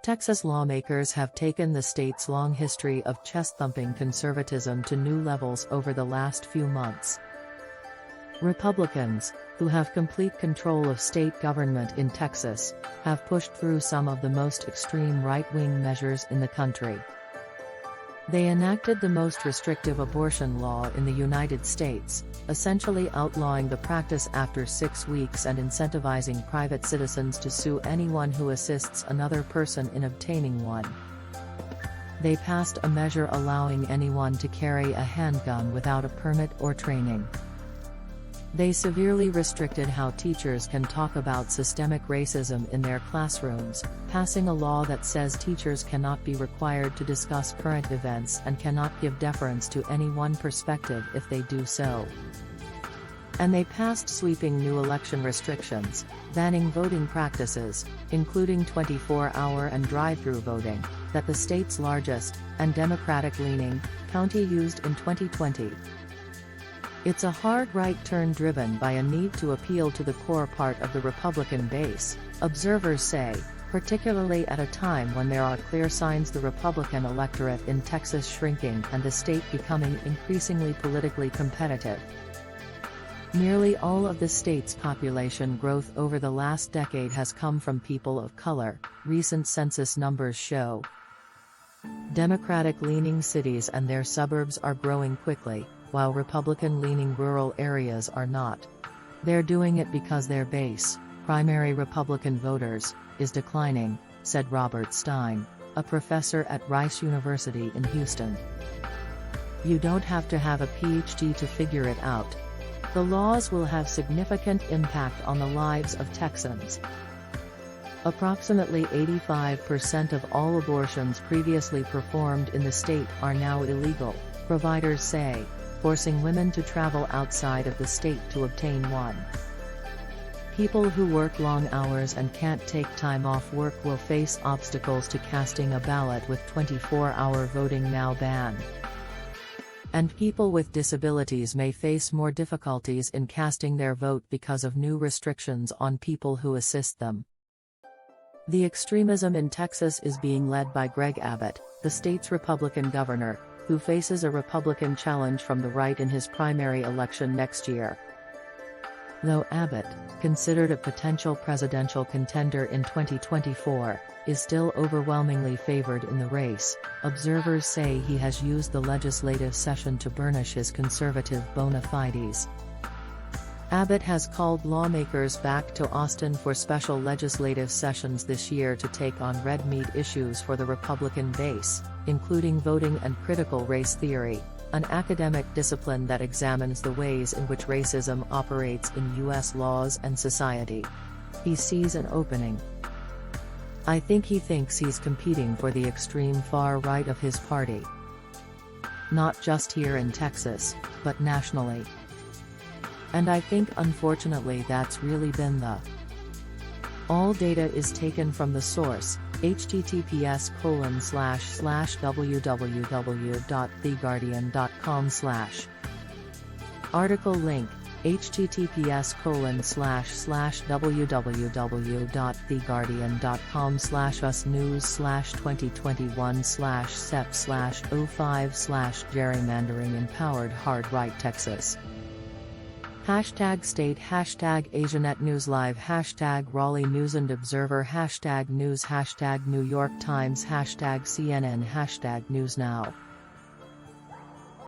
Texas lawmakers have taken the state's long history of chest-thumping conservatism to new levels over the last few months. Republicans, who have complete control of state government in Texas, have pushed through some of the most extreme right-wing measures in the country. They enacted the most restrictive abortion law in the United States, essentially outlawing the practice after 6 weeks and incentivizing private citizens to sue anyone who assists another person in obtaining one. They passed a measure allowing anyone to carry a handgun without a permit or training. They severely restricted how teachers can talk about systemic racism in their classrooms, passing a law that says teachers cannot be required to discuss current events and cannot give deference to any one perspective if they do so. And they passed sweeping new election restrictions, banning voting practices, including 24-hour and drive-through voting, that the state's largest, and Democratic-leaning, county used in 2020. It's a hard right turn driven by a need to appeal to the core part of the Republican base, observers say, particularly at a time when there are clear signs the Republican electorate in Texas shrinking and the state becoming increasingly politically competitive. Nearly all of the state's population growth over the last decade has come from people of color, recent census numbers show. Democratic-leaning cities and their suburbs are growing quickly, while Republican-leaning rural areas are not. They're doing it because their base, primary Republican voters, is declining, said Robert Stein, a professor at Rice University in Houston. You don't have to have a PhD to figure it out. The laws will have significant impact on the lives of Texans. Approximately 85% of all abortions previously performed in the state are now illegal, providers say, forcing women to travel outside of the state to obtain one. People who work long hours and can't take time off work will face obstacles to casting a ballot with 24-hour voting now banned. And people with disabilities may face more difficulties in casting their vote because of new restrictions on people who assist them. The extremism in Texas is being led by Greg Abbott, the state's Republican governor, who faces a Republican challenge from the right in his primary election next year. Though Abbott, considered a potential presidential contender in 2024, is still overwhelmingly favored in the race, observers say he has used the legislative session to burnish his conservative bona fides. Abbott has called lawmakers back to Austin for special legislative sessions this year to take on red meat issues for the Republican base, including voting and critical race theory, an academic discipline that examines the ways in which racism operates in U.S. laws and society. He sees an opening. I think he thinks he's competing for the extreme far right of his party. Not just here in Texas, but nationally. And I think unfortunately that's really been the. All data is taken from the source, https://www.theguardian.com/. Article link, https://www.theguardian.com/us/news/2021/sep/05/gerrymandering empowered hard right Texas. #state #Asianet News Live #Raleigh News and Observer #News #New York Times #CNN #News Now